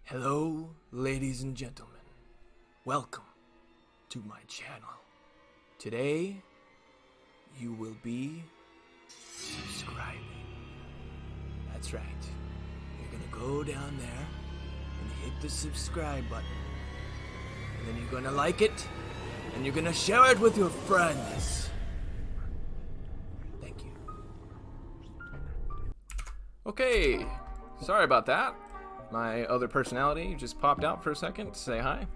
Hello, ladies and gentlemen. Welcome to my channel. Today, you will be subscribing. That's right. You're gonna go down there and hit the subscribe button. And then you're gonna like it, and you're gonna share it with your friends. Thank you. Okay, sorry about that. My other personality just popped out for a second to say hi.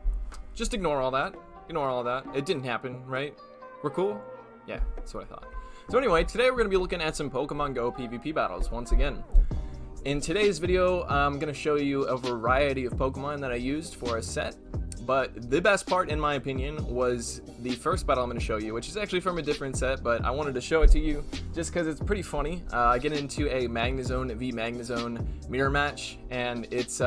Just ignore all that. Ignore all that. It didn't happen, right? We're cool? Yeah, that's what I thought. So anyway, today we're going to be looking at some Pokemon Go PvP battles once again. In today's video, I'm going to show you a variety of Pokemon that I used for a set. But the best part, in my opinion, was the first battle I'm going to show you, which is actually from a different set, but I wanted to show it to you just because it's pretty funny. I get into a Magnezone v Magnezone mirror match, and it's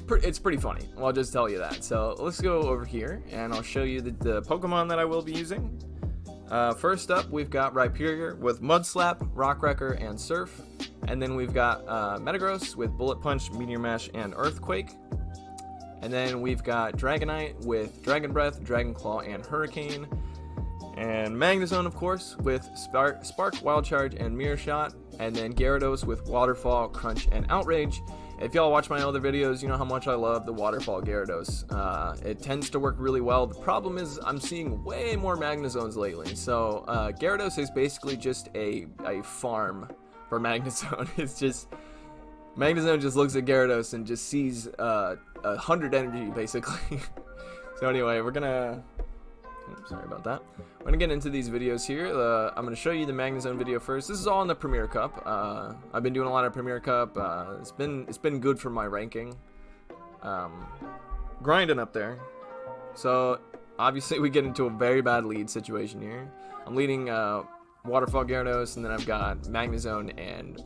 pretty funny. I'll just tell you that. So let's go over here, and I'll show you the Pokemon that I will be using. First up, we've got Rhyperior with Mud Slap, Rock Wrecker, and Surf. And then we've got Metagross with Bullet Punch, Meteor Mash, and Earthquake. And then we've got Dragonite with Dragon Breath, Dragon Claw, and Hurricane. And Magnezone, of course, with Spark, Wild Charge, and Mirror Shot. And then Gyarados with Waterfall, Crunch, and Outrage. If y'all watch my other videos, you know how much I love the Waterfall Gyarados. It tends to work really well. The problem is I'm seeing way more Magnezones lately. So Gyarados is basically just a farm for Magnezone. It's just... Magnezone just looks at Gyarados and just sees 100 energy, basically. So anyway, we're gonna... Oops, sorry about that. We're gonna get into these videos here. I'm gonna show you the Magnezone video first. This is all in the Premier Cup. I've been doing a lot of Premier Cup. It's been good for my ranking. Grinding up there. So obviously we get into a very bad lead situation here. I'm leading Waterfall Gyarados, and then I've got Magnezone and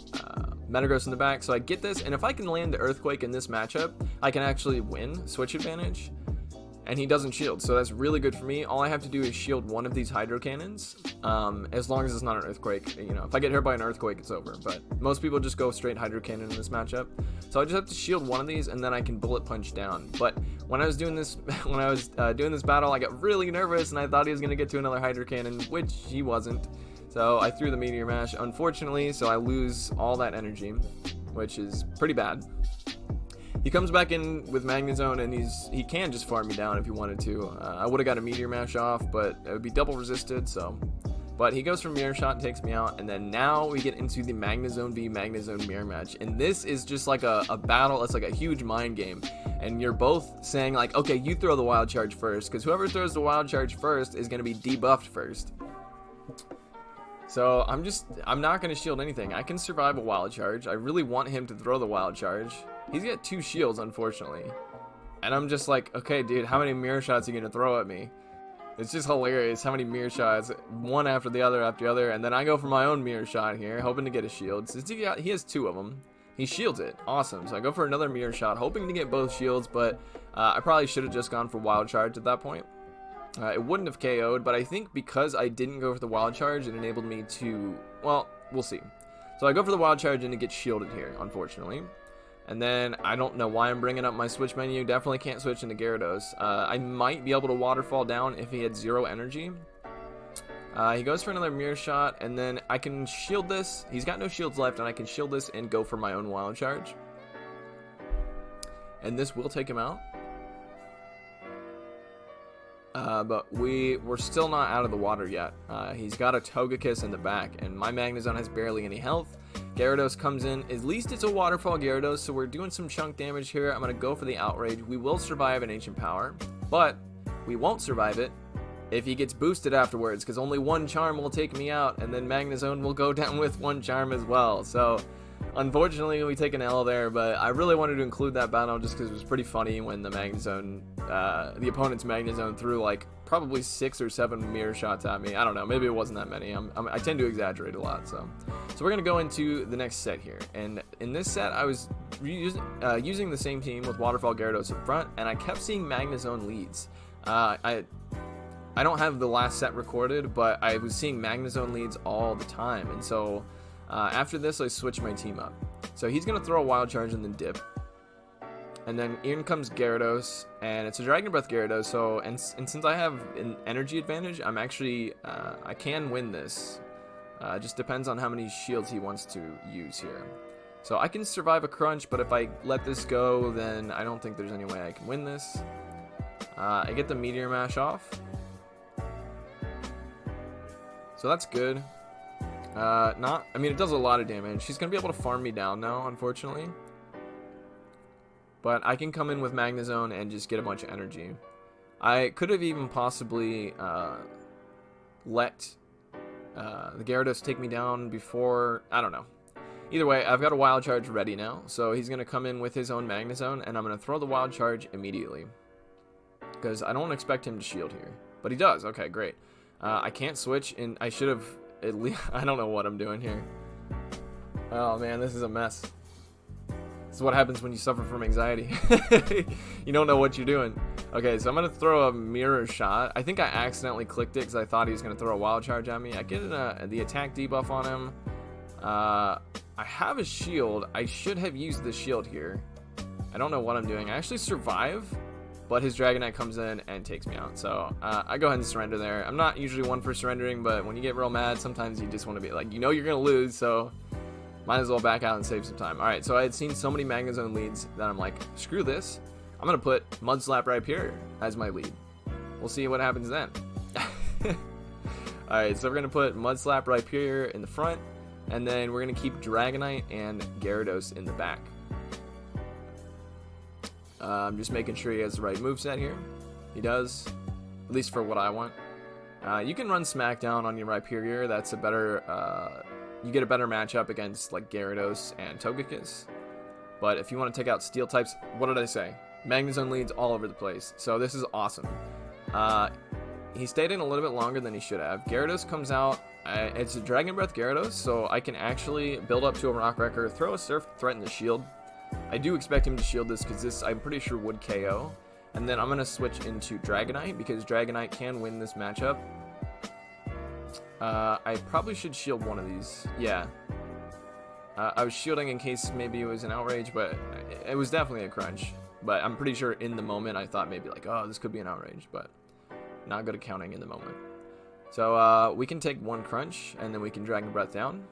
Metagross in the back. So I get this, and if I can land the Earthquake in this matchup, I can actually win switch advantage. And he doesn't shield, so that's really good for me. All I have to do is shield one of these Hydro Cannons, as long as it's not an Earthquake. You know, if I get hit by an Earthquake, it's over. But most people just go straight Hydro Cannon in this matchup. So I just have to shield one of these, and then I can Bullet Punch down. But when I was doing this, doing this battle, I got really nervous, and I thought he was gonna get to another Hydro Cannon, which he wasn't. So I threw the Meteor Mash, unfortunately, so I lose all that energy, which is pretty bad. He comes back in with Magnezone, and he can just farm me down if he wanted to. I would have got a Meteor Mash off, but it would be double resisted, so... But he goes for Mirror Shot and takes me out, and then now we get into the Magnezone v Magnezone mirror match. And this is just like a battle. It's like a huge mind game. And you're both saying, like, okay, you throw the Wild Charge first, because whoever throws the Wild Charge first is going to be debuffed first. So I'm not going to shield anything. I can survive a Wild Charge. I really want him to throw the Wild Charge. He's got 2 shields, unfortunately. And I'm just like, okay, dude, how many Mirror Shots are you going to throw at me? It's just hilarious how many Mirror Shots, one after the other, and then I go for my own Mirror Shot here, hoping to get a shield. Since he has 2 of them. He shields it. Awesome. So I go for another Mirror Shot, hoping to get both shields, but I probably should have just gone for Wild Charge at that point. It wouldn't have KO'd, but I think because I didn't go for the Wild Charge, it enabled me to... Well, we'll see. So I go for the Wild Charge, and it gets shielded here, unfortunately. And then, I don't know why I'm bringing up my switch menu. Definitely can't switch into Gyarados. I might be able to Waterfall down if he had 0 energy. He goes for another Mirror Shot, and then I can shield this. He's got no shields left, and I can shield this and go for my own Wild Charge. And this will take him out. But we're still not out of the water yet. He's got a Togekiss in the back, and my Magnezone has barely any health. Gyarados comes in. At least it's a Waterfall Gyarados, so we're doing some chunk damage here. I'm going to go for the Outrage. We will survive an Ancient Power, but we won't survive it if he gets boosted afterwards, because only 1 Charm will take me out, and then Magnezone will go down with 1 Charm as well. So unfortunately, we take an L there, but I really wanted to include that battle just because it was pretty funny when the Magnezone, the opponent's Magnezone threw like probably 6 or 7 Mirror Shots at me. I don't know, maybe it wasn't that many. I tend to exaggerate a lot, so we're gonna go into the next set here. And in this set, I was using the same team with Waterfall Gyarados up front, and I kept seeing Magnezone leads. I don't have the last set recorded, but I was seeing Magnezone leads all the time, and so after this, I switched my team up. So he's gonna throw a Wild Charge and then dip. And then in comes Gyarados, and it's a Dragon Breath Gyarados, so, and since I have an energy advantage, I'm actually, I can win this. Just depends on how many shields he wants to use here. So I can survive a crunch, but if I let this go, then I don't think there's any way I can win this. I get the Meteor Mash off. So that's good. I mean, it does a lot of damage. He's going to be able to farm me down now, unfortunately. But I can come in with Magnezone and just get a bunch of energy. I could have even possibly let the Gyarados take me down before, I don't know. Either way, I've got a Wild Charge ready now. So he's going to come in with his own Magnezone, and I'm going to throw the Wild Charge immediately. Because I don't expect him to shield here. But he does. Okay, great. I can't switch, and I should have at least... I don't know what I'm doing here. Oh, man, this is a mess. This is what happens when you suffer from anxiety. You don't know what you're doing. Okay, so I'm going to throw a Mirror Shot. I think I accidentally clicked it because I thought he was going to throw a Wild Charge at me. I get the attack debuff on him. I have a shield. I should have used the shield here. I don't know what I'm doing. I actually survive, but his Dragonite comes in and takes me out. So I go ahead and surrender there. I'm not usually one for surrendering, but when you get real mad, sometimes you just want to be like, you know you're going to lose, so... might as well back out and save some time. Alright, so I had seen so many Magnezone leads that I'm like, screw this. I'm going to put Mud Slap Rhyperior as my lead. We'll see what happens then. Alright, so we're going to put Mud Slap Rhyperior in the front, and then we're going to keep Dragonite and Gyarados in the back. I'm just making sure he has the right moveset here. He does, at least for what I want. You can run Smackdown on your Rhyperior. That's a better... you get a better matchup against like Gyarados and Togekiss. But if you want to take out Steel types, what did I say? Magnezone leads all over the place. So this is awesome. He stayed in a little bit longer than he should have. Gyarados comes out. It's a Dragon Breath Gyarados, so I can actually build up to a Rock Wrecker, throw a Surf, threaten the shield. I do expect him to shield this because this I'm pretty sure would KO. And then I'm going to switch into Dragonite because Dragonite can win this matchup. I probably should shield one of these. Yeah. I was shielding in case maybe it was an Outrage, but it was definitely a crunch. But I'm pretty sure in the moment I thought maybe like, oh, this could be an Outrage, but not good at counting in the moment. So we can take one crunch, and then we can Dragon Breath down.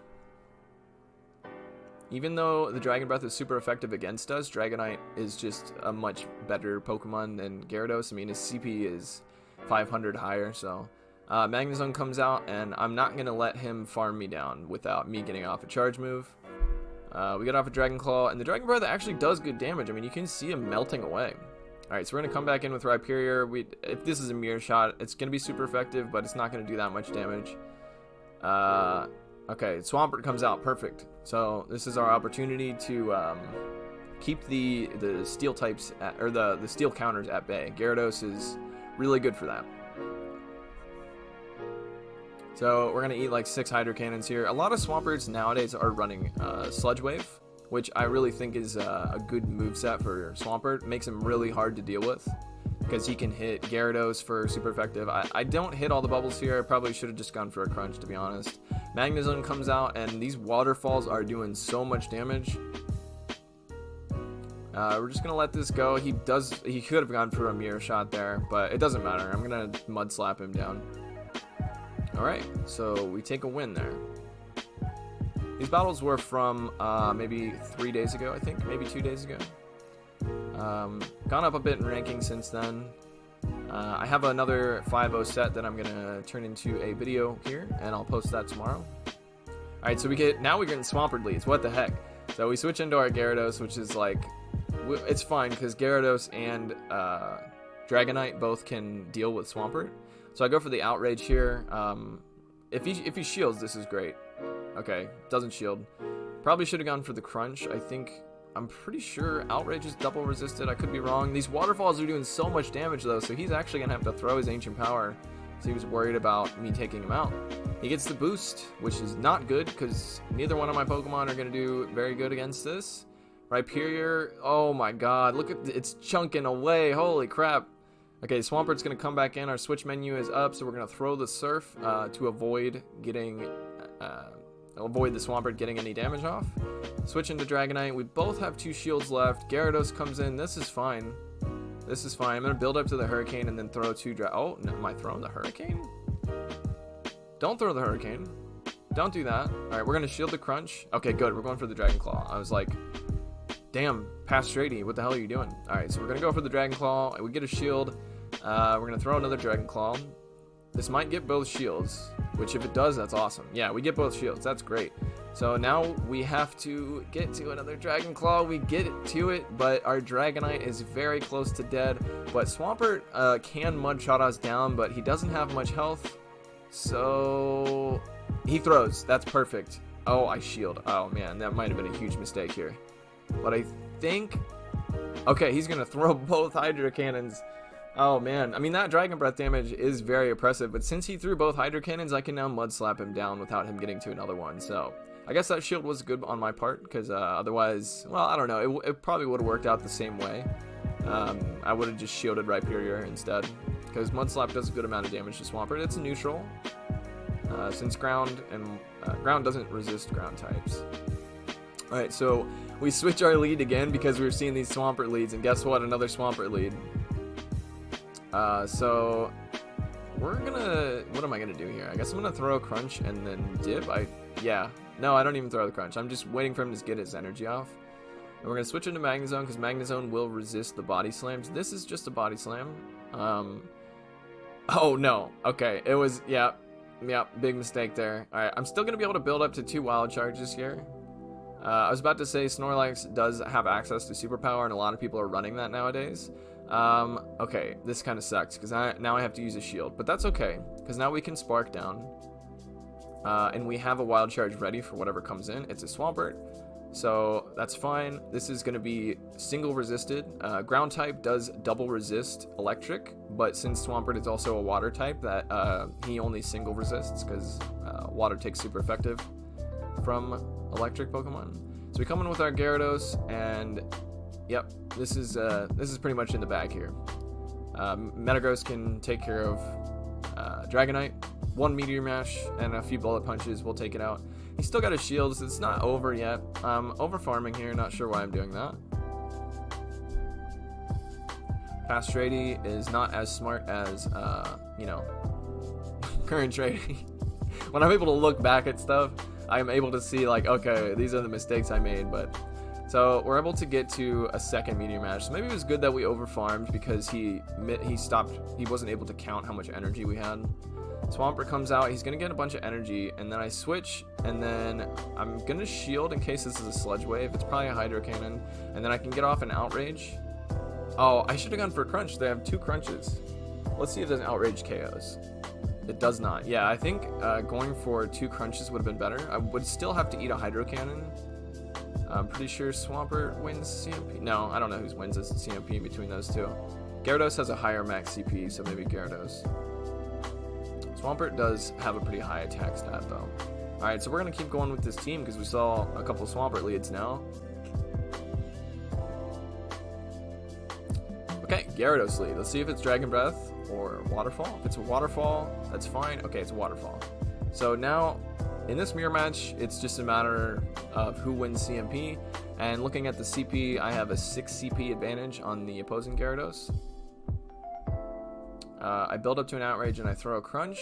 Even though the Dragon Breath is super effective against us, Dragonite is just a much better Pokemon than Gyarados. I mean, his CP is 500 higher, so... Magnezone comes out, and I'm not going to let him farm me down without me getting off a charge move. We get off a Dragon Claw, and the Dragon Breath actually does good damage. I mean, you can see him melting away. Alright, so we're going to come back in with Rhyperior. If this is a Mirror Shot, it's going to be super effective, but it's not going to do that much damage. Okay, Swampert comes out. Perfect. So this is our opportunity to keep the Steel types, or the Steel counters at bay. Gyarados is really good for that. So we're going to eat like 6 Hydro Cannons here. A lot of Swamperts nowadays are running Sludge Wave, which I really think is a good moveset for Swampert. Makes him really hard to deal with because he can hit Gyarados for super effective. I don't hit all the bubbles here. I probably should have just gone for a crunch, to be honest. Magnezone comes out, and these waterfalls are doing so much damage. We're just going to let this go. He could have gone for a Mirror Shot there, but it doesn't matter. I'm going to Mud Slap him down. Alright, so we take a win there. These battles were from maybe 3 days ago, I think. Maybe 2 days ago. Gone up a bit in ranking since then. I have another 5-0 set that I'm going to turn into a video here, and I'll post that tomorrow. Alright, so now we're getting Swampert leads. What the heck? So we switch into our Gyarados, which is like... It's fine, because Gyarados and Dragonite both can deal with Swampert. So I go for the Outrage here. If he shields, this is great. Okay, doesn't shield. Probably should have gone for the Crunch. I'm pretty sure Outrage is double resisted. I could be wrong. These waterfalls are doing so much damage though, so he's actually gonna have to throw his Ancient Power. So he was worried about me taking him out. He gets the boost, which is not good because neither one of my Pokemon are gonna do very good against this. Rhyperior, oh my god, look at it's chunking away. Holy crap. Okay, Swampert's going to come back in. Our switch menu is up, so we're going to throw the Surf to avoid the Swampert getting any damage off. Switch into Dragonite. We both have 2 shields left. Gyarados comes in. This is fine. This is fine. I'm going to build up to the Hurricane and then throw 2 Oh, no, am I throwing the Hurricane? Don't throw the Hurricane. Don't do that. Alright, we're going to shield the Crunch. Okay, good. We're going for the Dragon Claw. I was like, damn, past Shraydee. What the hell are you doing? Alright, so we're going to go for the Dragon Claw. We get a shield. We're going to throw another Dragon Claw. This might get both shields, which if it does, that's awesome. Yeah, we get both shields. That's great. So now we have to get to another Dragon Claw. We get to it, but our Dragonite is very close to dead. But Swampert can Mud Shot us down, but he doesn't have much health. So he throws. That's perfect. Oh, I shield. Oh, man, that might have been a huge mistake here. But I think... Okay, he's going to throw both Hydro Cannons. Oh, man. I mean, that Dragon Breath damage is very oppressive, but since he threw both Hydro Cannons, I can now Mud Slap him down without him getting to another one. So I guess that shield was good on my part, because otherwise, well, I don't know. It probably would have worked out the same way. I would have just shielded Rhyperior instead, because Mud Slap does a good amount of damage to Swampert. It's neutral, since ground doesn't resist ground types. Alright, so we switch our lead again because we were seeing these Swampert leads, and guess what? Another Swampert lead. So we're gonna... What am I gonna do here? I guess I'm gonna throw a Crunch and then dip. Yeah. No, I don't even throw the Crunch. I'm just waiting for him to get his energy off. And we're gonna switch into Magnezone because Magnezone will resist the Body Slams. This is just a Body Slam. Oh, no. Okay, it was... Yeah, big mistake there. Alright, I'm still gonna be able to build up to 2 Wild Charges here. I was about to say Snorlax does have access to Superpower, and a lot of people are running that nowadays. Okay, this kind of sucks, because now I have to use a shield. But that's okay, because now we can Spark down. And we have a Wild Charge ready for whatever comes in. It's a Swampert, so that's fine. This is going to be single resisted. Ground type does double resist Electric, but since Swampert is also a Water type, that he only single resists, because Water takes super effective from Electric Pokemon. So we come in with our Gyarados, and yep, this is pretty much in the bag here. Metagross can take care of Dragonite. 1 Meteor Mash and a few Bullet Punches will take it out. He's still got his shields. It's not over yet. I'm over farming here. Not sure why I'm doing that. Past Shraydee is not as smart as, you know, current Shraydee. When I'm able to look back at stuff, I'm able to see, like, okay, these are the mistakes I made, but... So we're able to get to a second Meteor Mash. So maybe it was good that we overfarmed because he wasn't able to count how much energy we had. Swampert comes out, he's gonna get a bunch of energy, and then I switch, and then I'm gonna shield in case this is a Sludge Wave. It's probably a Hydro Cannon, and then I can get off an Outrage. Oh, I should have gone for a Crunch. They have 2 Crunches. Let's see if there's an Outrage KOs. It does not. Yeah, I think going for 2 Crunches would have been better. I would still have to eat a Hydro Cannon. I'm pretty sure Swampert wins CMP. No, I don't know who wins this CMP between those two. Gyarados has a higher max CP, so maybe Gyarados. Swampert does have a pretty high attack stat, though. Alright, so we're going to keep going with this team because we saw a couple Swampert leads now. Okay, Gyarados lead. Let's see if it's Dragon Breath or Waterfall. If it's a Waterfall, that's fine. Okay, it's a Waterfall. So now, in this mirror match, it's just a matter of who wins CMP. And looking at the CP, I have a 6 CP advantage on the opposing Gyarados. I build up to an Outrage and I throw a Crunch.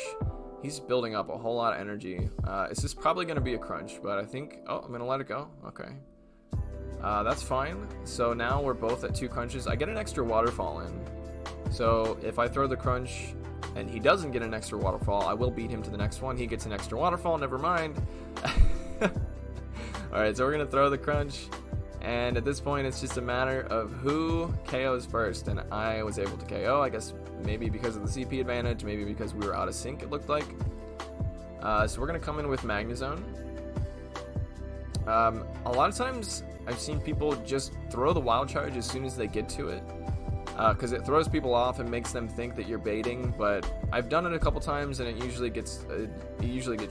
He's building up a whole lot of energy. This is probably going to be a Crunch, but I think... Oh, I'm going to let it go. Okay. That's fine. So now we're both at 2 Crunches. I get an extra Waterfall in. So if I throw the Crunch and he doesn't get an extra Waterfall, I will beat him to the next one. He gets an extra Waterfall, never mind. Alright, so we're going to throw the Crunch. And at this point, it's just a matter of who KOs first. And I was able to KO, I guess maybe because of the CP advantage, maybe because we were out of sync, it looked like. So we're going to come in with Magnezone. A lot of times, I've seen people just throw the Wild Charge as soon as they get to it. Because it throws people off and makes them think that you're baiting. But I've done it a couple times, and it usually gets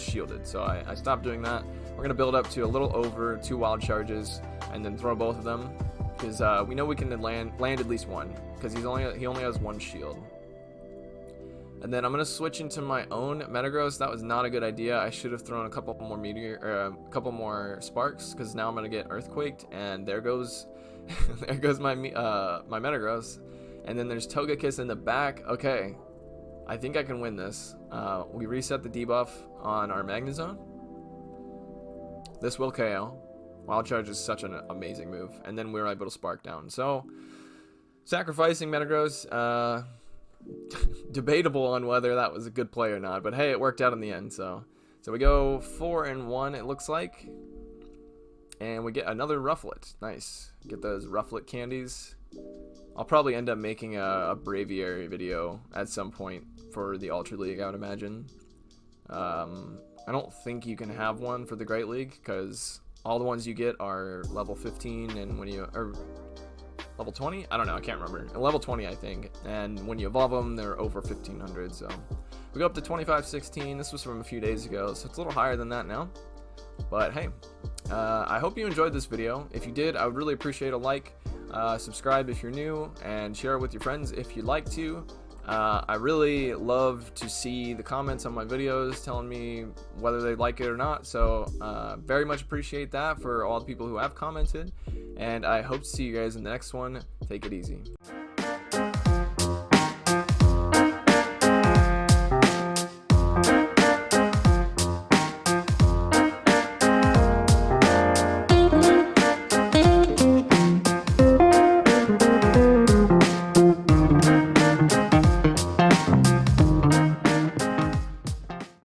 shielded. So I stopped doing that. We're going to build up to a little over 2 Wild Charges and then throw both of them, because we know we can land at least one, because he only has 1 shield. And then I'm gonna switch into my own Metagross. That was not a good idea. I should have thrown a couple more meteor, or a couple more sparks, because now I'm gonna get earthquaked, and there goes, there goes my my Metagross. And then there's Togekiss in the back. Okay, I think I can win this. We reset the debuff on our Magnezone. This will KO. Wild Charge is such an amazing move, and then we're able to Spark down. So, sacrificing Metagross, debatable on whether that was a good play or not, but hey, it worked out in the end. So we go 4-1, it looks like, and we get another Rufflet. Nice, get those Rufflet candies. I'll probably end up making a Braviary video at some point for the Ultra League, I would imagine. I don't think you can have one for the Great League, because all the ones you get are level 15, and when you, or level 20? I don't know, I can't remember. Level 20, I think. And when you evolve them, they're over 1500, so. We go up to 2516. This was from a few days ago, so it's a little higher than that now. But hey, I hope you enjoyed this video. If you did, I would really appreciate a like. Subscribe if you're new, and share it with your friends if you'd like to. I really love to see the comments on my videos telling me whether they like it or not, so very much appreciate that for all the people who have commented, and I hope to see you guys in the next one. Take it easy.